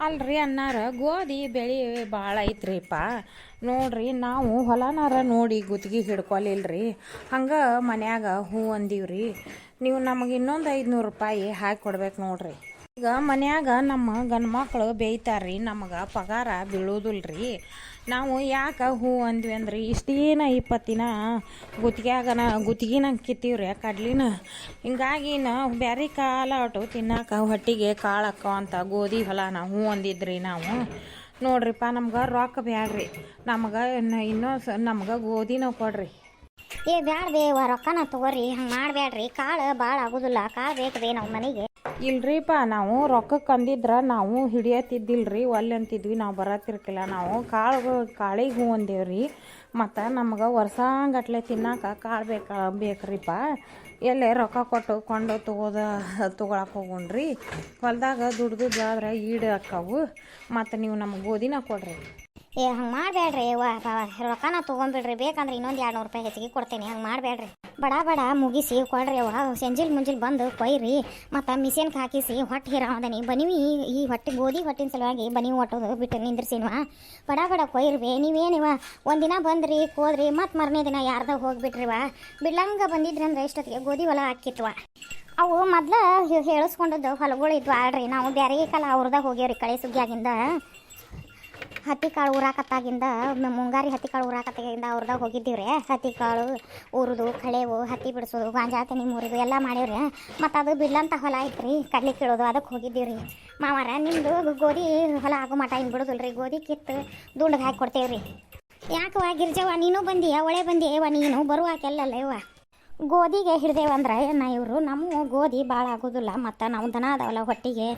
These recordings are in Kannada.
ಅಲ್ರಿ ಅನ್ನಾರ ಗೋಧಿ ಬೆಳೆ ಭಾಳ ಐತ್ರಿಪ್ಪ. ನೋಡ್ರಿ ನಾವು ಹೊಲನಾರ ನೋಡಿ ಗುತ್ತಿಗೆ ಹಿಡ್ಕೊಲಿಲ್ರಿ. ಹಂಗೆ ಮನ್ಯಾಗ ಹೂ ಅಂದೀವ್ರಿ. ನೀವು ನಮಗೆ ಇನ್ನೊಂದು 500 ರೂಪಾಯಿ ಹಾಕಿ ಕೊಡ್ಬೇಕು ನೋಡ್ರಿ. ಈಗ ಮನ್ಯಾಗ ನಮ್ಮ ಗಂಡು ಮಕ್ಕಳು ಬೇಯ್ತಾರ್ರಿ, ನಮಗೆ ಪಗಾರ ಬೀಳೋದಿಲ್ರಿ. ನಾವು ಯಾಕೆ ಹೂ ಅಂದ್ವಿ ಅಂದ್ರೆ ಇಷ್ಟೇನ 20 ದಿನ ಗುತ್ತಿಗೆನ ಕಿತ್ತೀವ್ರಿ ಕಡ್ಲಿನ. ಹಿಂಗಾಗಿ ಬ್ಯಾರೆ ಕಾಲ ಒಟ್ಟು ತಿನ್ನಾಕ ಹೊಟ್ಟಿಗೆ ಕಾಳು ಹಾಕೋ ಗೋಧಿ ಹೊಲನ ಹೂ ಅಂದಿದ್ರಿ ನಾವು. ನೋಡ್ರಿಪ್ಪ ನಮ್ಗೆ ರೊಕ್ಕ ಬ್ಯಾಡ್ರಿ, ನಮ್ಗೆ ನಮ್ಗೆ ಗೋಧಿನ ಕೊಡ್ರಿ. ಬ್ಯಾಡ ರೊಕ್ಕನ ತಗೋರಿ, ಹಂಗೆ ಮಾಡಬೇಡ್ರಿ. ಕಾಳು ಭಾಳ ಆಗೋದಿಲ್ಲ, ಕಾಳು ಬೇಕು ನಾವು ಮನೆಗೆ. ಇಲ್ರಿಪ್ಪ, ನಾವು ರೊಕ್ಕಕ್ಕೆ ಅಂದಿದ್ರೆ ನಾವು ಹಿಡಿಯತ್ತಿದ್ದಿಲ್ರಿ, ಒಲ್ಲೆ ಅಂತಿದ್ವಿ. ನಾವು ಬರತ್ತಿರ್ಕಿಲ್ಲ, ನಾವು ಕಾಳಿಗೆ ಹೂ ಅಂದೇವ್ರಿ. ಮತ್ತು ನಮ್ಗೆ ವರ್ಷಾಂಗಟ್ಲೆ ತಿನ್ನಾಕ ಕಾಳು ಬೇಕ್ರಿಪ್ಪ. ಎಲ್ಲೇ ರೊಕ್ಕ ಕೊಂಡು ತೊಗೊಳಕ್ಕೆ ಹೋಗೋಣ್ರಿ. ಹೊಲದಾಗ ದುಡ್ದು ಜಾದ್ರೆ ಈಡು ಅಕ್ಕವು. ಮತ್ತು ನೀವು ನಮ್ಗೆ ಗೋಧಿನ ಕೊಡ್ರಿ. ಹಂಗೆ ಮಾಡಬೇಡ್ರಿ ರೊಕ್ಕನ ತೊಗೊಂಬಿಡ್ರಿ. ಬೇಕಂದ್ರೆ ಇನ್ನೊಂದು 200 ರೂಪಾಯಿ ಹೆಚ್ಚಿಗೆ ಕೊಡ್ತೇನೆ. ಹಂಗೆ ಮಾಡಬೇಡ್ರಿ. ಬಡ ಮುಗಿಸಿ ಕೊಡ್ರಿ. ಮುಂಜಿಲ್ ಬಂದು ಕೊಯ್ರಿ, ಮತ್ತು ಮಿಷನ್ಗೆ ಹಾಕಿಸಿ ಹೊಟ್ಟೆ ಹೀರಾವದನಿ ಬನಿವಿ. ಈ ಗೋಧಿ ಹೊಟ್ಟಿನ ಸಲುವಾಗಿ ಬನಿವಿ ಒಟ್ಟೋದು ಬಿಟ್ಟು ನಿಂದ್ರಿಸಿನ್ವ. ಬಡ ಕೊಯ್ರಿ. ನೀವೇನಿವ ಒಂದಿನ ಬಂದ್ರಿ ಹೋದ್ರಿ, ಮತ್ತು ಮರನೇ ದಿನ ಯಾರ್ದಾಗ ಹೋಗ್ಬಿಟ್ರಿವ. ಬಿಡ್ಲಂಗೆ ಬಂದಿದ್ರಿ ಅಂದ್ರೆ ಇಷ್ಟೊತ್ತಿಗೆ ಗೋಧಿ ಹೊಲ ಹಾಕಿತ್ವ. ಅವು ಮೊದ್ಲು ಹೇಳಿಸ್ಕೊಂಡದ್ದು ಹೊಲಗಳು ಇದ್ವು ಆಡ್ರಿ. ನಾವು ಬೇರೆ ಕಾಲ ಅವ್ರದಾಗ ಹೋಗ್ಯವ್ರಿ. ಕಳೆ ಸುಗ್ಗಿಯಾಗಿಂದ ಹತ್ತಿ ಕಾಳು ಊರಾಕತ್ತಾಗಿಂದ, ಮುಂಗಾರಿ ಹತ್ತಿ ಕಾಳು ಊರಾಕತ್ತಾಗಿಂದ ಅವ್ರದಾಗ ಹೋಗಿದ್ದೀವ್ರಿ. ಹತ್ತಿ ಕಾಳು ಊರುದು, ಕಳೆವು, ಹತ್ತಿ ಬಿಡಿಸೋದು, ಗಾಂಜಾತನಿ ಮುರಿದು ಎಲ್ಲ ಮಾಡ್ಯವ್ರಿ. ಮತ್ತು ಅದು ಬಿಡ್ಲಂತ ಹೊಲ ಐತ್ರಿ, ಕಡ್ಲಿ ಕೀಳೋದು, ಅದಕ್ಕೆ ಹೋಗಿದ್ದೀವ್ರಿ. ಮಾವಾರ ನಿಮ್ಮದು ಗೋಧಿ ಹೊಲ ಆಗೋ ಮಟ ಇನ್ನು ಬಿಡೋದಿಲ್ರಿ. ಗೋಧಿ ಕಿತ್ತು ದುಂಡಿಗೆ ಹಾಕಿ ಕೊಡ್ತೇವ್ರಿ. ಯಾಕವ್ವ ಗಿರ್ಜವ್ವ, ನೀನು ಬಂದಿಯ? ಒಳೆ ಬಂದಿಯವ್ವ, ನೀನು ಬರುವಾಕೆಲ್ಲಲ್ಲ ಯವ್ವ. ಗೋಧಿಗೆ ಹಿಡ್ದೇವಂದ್ರೆ ಇವರು ನಮ್ಮ ಗೋಧಿ ಭಾಳ ಆಗೋದಿಲ್ಲ. ಮತ್ತು ನಾವು ದನ ಅದಾವಲ್ಲ ಹೊಟ್ಟಿಗೆ,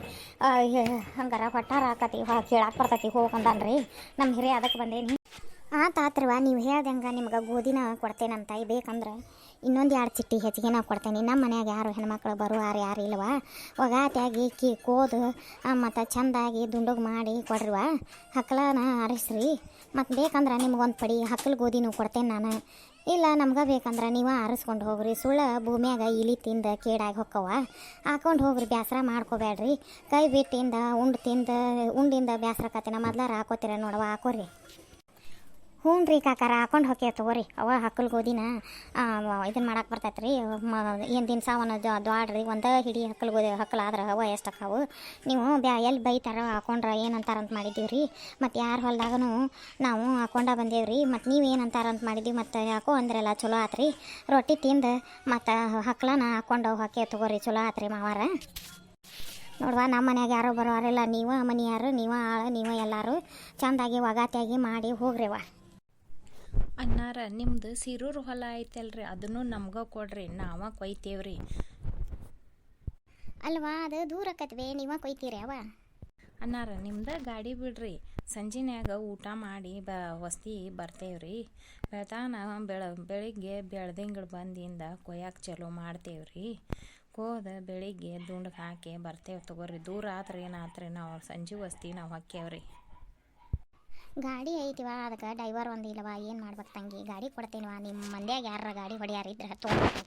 ಹಂಗಾರ ಹೊಟ್ಟಾರ ಹಾಕತಿ ಕೇಳಾಕೆ ಬರ್ತೈತಿ ಹೋಗಂದನ್ರಿ ನಮ್ಮ ಹಿರಿಯ. ಅದಕ್ಕೆ ಬಂದೇನಿ. ಆತಾತ್ರವ ನೀವು ಹೇಳ್ದಂಗೆ ನಿಮ್ಗೆ ಗೋಧಿನ ಕೊಡ್ತೇನಂತ. ಬೇಕಂದ್ರೆ ಇನ್ನೊಂದು 2 ಚಿಟ್ಟಿ ಹೆಚ್ಚಿಗೆ ನಾವು ಕೊಡ್ತೇನೆ. ನಮ್ಮ ಮನ್ಯಾಗ ಯಾರು ಹೆಣ್ಮಕ್ಳು ಯಾರು ಇಲ್ವ. ಒಗಾತಿಯಾಗಿ ಕೋದು ಮತ್ತು ಚೆಂದಾಗಿ ದುಂಡಗೆ ಮಾಡಿ ಕೊಡ್ರಿವ. ಹಕ್ಕಳನ ಆರಿಸ್ರಿ. ಮತ್ತು ಬೇಕಂದ್ರೆ ನಿಮ್ಗೊಂದು ಪಡಿ ಹಕ್ಕಲು ಗೋಧಿನೂ ಕೊಡ್ತೇನೆ ನಾನು. ಇಲ್ಲ ನಮ್ಗೆ ಬೇಕಂದ್ರೆ ನೀವು ಆರಿಸ್ಕೊಂಡು ಹೋಗ್ರಿ. ಸುಳ್ಳು ಭೂಮಿಯಾಗ ಇಲಿ ತಿಂದು ಕೇಡಾಗಿ ಹೊಕ್ಕವ. ಹಾಕೊಂಡು ಹೋಗ್ರಿ, ಬೇಸರ ಮಾಡ್ಕೋಬೇಡ್ರಿ. ಕೈ ಬಿಟ್ಟಿಂದ ಉಂಡಿಂದ ಬೇಸರಕತ್ತಿನ ಮೊದ್ಲಾರ ಹಾಕೋತೀರ ನೋಡವ, ಹಾಕೋರಿ. ಹ್ಞೂ ರೀ ಕಾಕಾರ, ಹಾಕೊಂಡು ಹೋಗ್ಯ ತಗೋರಿ. ಅವ ಹಕ್ಕಲು ಗೋಧಿನ ಇದನ್ನು ಮಾಡಕ್ಕೆ ಬರ್ತೈತೆ ರೀ. ಏನು ದಿನಸಾವನ್ನ ದ್ವಾಡ್ರಿ. ಒಂದೇ ಹಿಡಿ ಹಕ್ಕಲು ಗೋಧಿ ಹಕ್ಕಲಾದ್ರೆ ಅವ ಎಷ್ಟು ಅಕ್ಕಾವು. ನೀವು ಎಲ್ಲಿ ಬೈತಾರ ಹಾಕೊಂಡ್ರೆ ಏನಂತಾರಂತ ಮಾಡಿದ್ದೀವಿ ರೀ. ಮತ್ತು ಯಾರು ಹೊಲ್ದಾಗೂ ನಾವು ಹಾಕೊಂಡ ಬಂದೇವ್ರಿ. ಮತ್ತು ನೀವು ಏನಂತಾರಂತ ಮಾಡಿದ್ದೀವಿ. ಮತ್ತು ಯಾಕೋ ಅಂದ್ರಲ್ಲ ಚಲೋ ಆತ್ರಿ. ರೊಟ್ಟಿ ತಿಂದು ಮತ್ತು ಹಕ್ಕಲನ ಹಾಕೊಂಡು ಹಾಕಿ ತಗೋರಿ. ಚಲೋ ಆತ್ರಿ ಮಾವಾರ. ನೋಡುವ, ನಮ್ಮ ಮನ್ಯಾಗ ಯಾರೋ ಬರೋರಿಲ್ಲ. ನೀವು ಮನೆಯಾರು, ನೀವು ಆಳು, ನೀವು ಎಲ್ಲರೂ ಚೆಂದಾಗಿ ಒಗಾತಿಯಾಗಿ ಮಾಡಿ ಹೋಗ್ರಿವ. ಅನ್ನಾರ ನಿಮ್ದು ಸಿರೂರು ಹೊಲ ಐತಲ್ರಿ, ಅದನ್ನು ನಮ್ಗೆ ಕೊಡ್ರಿ, ನಾವ ಕೊಯ್ತೇವ್ರಿ. ಅಲ್ವಾ, ಅದು ದೂರ ಆಕತ್ವೆ, ನೀವ ಕೊಯ್ತೀರಿ ಅವ. ಅನ್ನಾರ ನಿಮ್ದು ಗಾಡಿ ಬಿಡ್ರಿ, ಸಂಜಿನ್ಯಾಗ ಊಟ ಮಾಡಿ ವಸ್ತಿ ಬರ್ತೇವ್ರಿ. ಬೆಳಿಗ್ಗೆ ಬೆಳ್ದಂಗಳು ಬಂದಿಂದ ಕೊಯ್ಯಾಕೆ ಚಲೋ ಮಾಡ್ತೇವ್ರಿ. ಬೆಳಿಗ್ಗೆ ದುಂಡಗೆ ಹಾಕಿ ಬರ್ತೇವೆ ತಗೋರಿ. ದೂರ ಆತ್ರಿ ಏನಾತ್ರಿ, ನಾವು ಸಂಜೆ ವಸ್ತಿ ನಾವು ಹಾಕ್ಯವ್ರಿ. ಗಾಡಿ ಐತಿವ, ಅದಕ್ಕೆ ಡ್ರೈವರ್ ಒಂದು ಇಲ್ಲವ. ಏನು ಮಾಡ್ಬೇಕು ತಂಗಿ? ಗಾಡಿ ಕೊಡ್ತೇನಿವ. ನಿಮ್ಮ ಮಂದ್ಯಾಗ ಯಾರ ಗಾಡಿ ಹೊಡಿಯಾರಿದ್ರೆ ತೊಗೊಂಡು.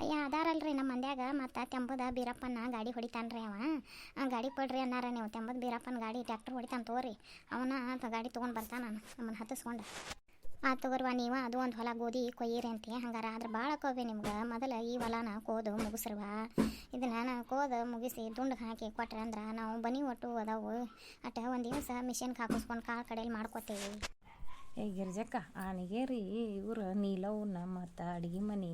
ಅಯ್ಯ ಅದಾರಲ್ರಿ ನಮ್ಮ ಮಂದ್ಯಾಗ. ಮತ್ತು ತೆಂಬದ ಬೀರಪ್ಪನ ಗಾಡಿ ಹೊಡಿತಾನ್ರಿ ಅವ. ಗಾಡಿ ಕೊಡ್ರಿ ಅನ್ನಾರ ನೀವು. ತೆಂಬದ ಬೀರಪ್ಪನ ಗಾಡಿ ಟ್ಯಾಕ್ಟರ್ ಹೊಡಿತಾನೆ ತಗೋರಿ. ಅವನ ಗಾಡಿ ತೊಗೊಂಡು ಬರ್ತಾನೆ, ನಮ್ಮನ್ನು ಹತ್ತಿಸ್ಕೊಂಡು. ತಗೋರ್ವ ನೀವು ಅದು ಒಂದು ಹೊಲ ಗೋಧಿ ಕೊಯ್ಯಿರಿ ಅಂತೀ. ಹಂಗಾರ ಆದ್ರೆ ಭಾಳ ಕೋವೆ ನಿಮ್ಗೆ. ಮೊದಲು ಈ ಹೊಲನ ಕೋದು ಮುಗಿಸ್ರವ. ಇದನ್ನು ಕೋದು ಮುಗಿಸಿ ದುಂಡಿಗೆ ಹಾಕಿ ಕೊಟ್ರೆ ಅಂದ್ರೆ ನಾವು ಬನಿ ಒಟ್ಟು ಅದಾವು ಅಟ ಒಂದು ದಿವಸ ಮಿಷನ್ಗೆ ಹಾಕಿಸ್ಕೊಂಡು ಕಾಳು ಕಡೆಯಲ್ಲಿ ಮಾಡ್ಕೋತೇವೆ. ಗಿರ್ಜಕ್ಕ ಆನಿಗೇರಿ ಇವ್ರು ನೀಲವ್ನ ಮತ್ತು ಅಡುಗೆ ಮನೆ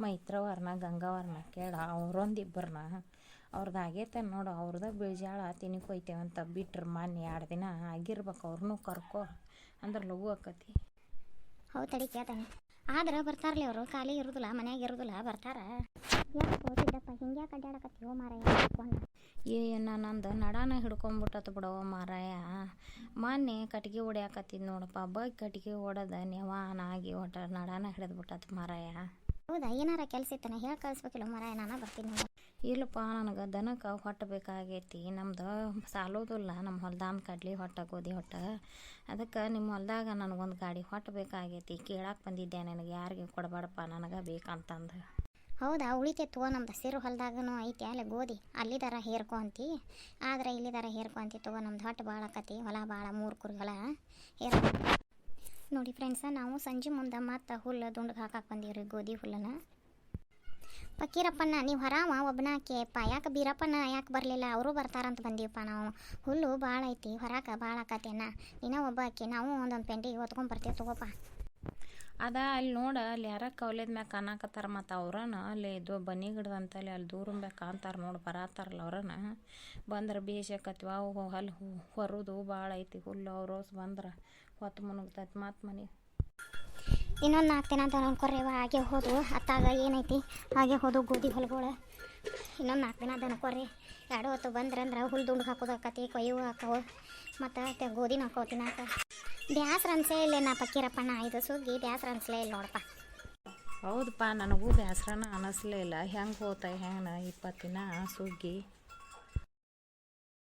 ಮೈತ್ರವ್ರನ್ನ ಗಂಗಾವ್ರನ್ನ ಕೇಳ ಅವ್ರೊಂದಿಬ್ಬರನ್ನ ಅವ್ರದ್ದು ಆಗೈತೆ ನೋಡು. ಅವ್ರದಾಗ ಬೀಳ್ಜಾಳ ತಿನ್ನಿ ಕೊಯ್ತೇವಂತ ಬಿಟ್ರೆ ಮೊನ್ನೆ 2 ದಿನ ಆಗಿರ್ಬೇಕು. ಅವ್ರನ್ನೂ ಕರ್ಕೊ ಅಂದ್ರೆ ಲಘು ಆಕತಿ. ಹೌದು ತಡಿ ಕೇಳ್ತಾನೆ. ಆದ್ರೆ ಬರ್ತಾರಲಿ ಅವರು. ಖಾಲಿ ಇರೋದಿಲ್ಲ, ಮನ್ಯಾಗ ಇರೋದಿಲ್ಲ, ಬರ್ತಾರ. ಯಾಕೆ ಹೋಗಿದ್ದಪ್ಪ ಹಿಂಗ್ಯಾಕೆ ಅಡ್ಡಾಡಕತ್ತೀವೋ ಮಾರಾಯ? ನಂದು ನಡಾನ ಹಿಡ್ಕೊಂಬಿಟ್ಟತ್ ಬಿಡವ ಮಾರಾಯ. ಮೊನ್ನೆ ಕಟ್ಗೆ ಹೊಡ್ಯಾಕತ್ತಿದ್ ನೋಡಪ್ಪ. ಕಟ್ಗೆ ಹೊಡೆದ ನೆವಾನಾಗಿ ಒಟ್ಟು ನಡಾನ ಹಿಡಿದ್ಬಿಟ್ಟತ್ ಮಾರಾಯ. ಹೌದಾ? ಏನಾರ ಕೆಲಸ ಇತ್ತನ ಹೇಳಿ ಕಳಿಸ್ಬೇಕಿಲ್ಲ ಮಾರಾಯ, ನಾನು ಬರ್ತೀನಿ. ಇಲ್ಲಪ್ಪ, ನನಗೆ ದನಕ್ಕೆ ಹೊಟ್ಟೆ ಬೇಕಾಗೈತಿ. ನಮ್ದು ಸಾಲೋದಿಲ್ಲ, ನಮ್ಮ ಹೊಲ್ದಾನ ಕಡ್ಲಿ ಹೊಟ್ಟೆ ಗೋಧಿ ಹೊಟ್ಟೆ. ಅದಕ್ಕೆ ನಿಮ್ಮ ಹೊಲ್ದಾಗ ನನಗೊಂದು ಗಾಡಿ ಹೊಟ್ಟೆ ಬೇಕಾಗೈತಿ. ಕೇಳಕ್ಕೆ ಬಂದಿದ್ದೆ, ನನಗೆ ಯಾರಿಗೆ ಕೊಡಬೇಡಪ್ಪ, ನನಗೆ ಬೇಕಂತಂದು. ಹೌದಾ ಉಳಿತೈತೋ ನಮ್ದು ಹಸಿರು ಹೊಲ್ದಾಗನು ಐತಿ ಅಲ್ಲ ಗೋಧಿ ಅಲ್ಲಿದಾರ ಹೇರ್ಕೊ ಅಂತಿ ಆದ್ರೆ ಇಲ್ಲಿದಾರ ಹೇರ್ಕೊ ಅಂತಿ ತಗೋ ನಮ್ದು ಹೊಟ್ಟೆ ಭಾಳ ಆಕತಿ ಹೊಲ ಭಾಳ 3 ಕುರಿ ಹೊಲ ಹೇರ್ ನೋಡಿ ಫ್ರೆಂಡ್ಸ ನಾವು ಸಂಜೆ ಮುಂದೆ ಮತ್ತೆ ಹುಲ್ಲು ದುಂಡ್ಗೆ ಹಾಕಕ್ಕೆ ಬಂದೀವ್ರಿ ಗೋಧಿ ಹುಲ್ಲನ್ನು ಫಕೀರಪ್ಪನ ನೀವು ಹರಾಮ ಒಬ್ಬನಾಕೆಪ್ಪ ಯಾಕೆ ಬೀರಪ್ಪನ ಯಾಕೆ ಬರಲಿಲ್ಲ ಅವರು ಬರ್ತಾರಂತ ಬಂದೀವಪ್ಪ ನಾವು ಹುಲ್ಲು ಭಾಳ ಐತಿ ಹೊರಕ್ಕೆ ಭಾಳ ಆಕತ್ತೇನ ಇನ್ನೂ ಒಬ್ಬ ಆಕಿ ನಾವು ಒಂದೊಂದು ಪೆಂಡಿಗೆ ಹೊತ್ಕೊಂಡು ಬರ್ತೀವಿ ತಗೋಪ್ಪ ಅದ ಅಲ್ಲಿ ನೋಡ ಅಲ್ಲಿ ಯಾರ ಕೌಲೇದ ಮ್ಯಾಗ ಕಾಣಕತ್ತಾರ ಮತ್ತು ಅವ್ರನ್ನ ಅಲ್ಲಿ ಇದು ಬನ್ನಿ ಗಿಡದಂತಲ್ಲಿ ಅಲ್ಲಿ ದೂರ ಮ್ಯಾಗ ಕಾಣ್ತಾರೆ ನೋಡಿ ಬರತ್ತಾರಲ್ಲ ಅವ್ರನ್ನ ಬಂದ್ರೆ ಬೇಸಕತ್ವ ಅವು ಅಲ್ಲಿ ಹೊರೋದು ಭಾಳ ಐತಿ ಹುಲ್ಲು ಅವ್ರು ಬಂದ್ರೆ ಹೊತ್ತು ಮುನುಗ್ತೈತಿ ಮತ್ತು ಮನೆ ಇನ್ನೊಂದು 4 ದಿನ ಅಂತ ಅನ್ಕೊರ್ರಿವ ಹಾಗೆ ಹೋದು ಅತ್ತಾಗ ಏನೈತಿ ಹಾಗೆ ಹೋದು ಗೋಧಿ ಹೊಲಗಳು ಇನ್ನೊಂದು 4 ದಿನ ದನಕೊರ್ರಿ 2 ಹೊತ್ತು ಬಂದ್ರಂದ್ರೆ ಹುಲ್ಲು ದುಂಡ್ಗೆ ಹಾಕೋದಾಕತಿ ಕೊಯ್ಯವು ಹಾಕವು ಮತ್ತು ಗೋಧಿನ ಹಾಕೋ ತಿನ್ನಾಕ ಬ್ಯಾಸ್ರ ಅನ್ಸೇ ಇಲ್ಲ ನಾ ಫಕೀರಪ್ಪಣ್ಣ ಇದು ಸುಗ್ಗಿ ಬ್ಯಾಸ್ರ ಅನ್ಸಲೇ ಇಲ್ಲ ನೋಡಪ್ಪ ಹೌದಪ್ಪ ನನಗೂ ಬೇಸರನ ಅನ್ನಿಸ್ಲೇ ಇಲ್ಲ ಹೆಂಗೆ ಹೋಗ್ತಾ ಹೆಂಗೆ 20 ದಿನ ಸುಗ್ಗಿ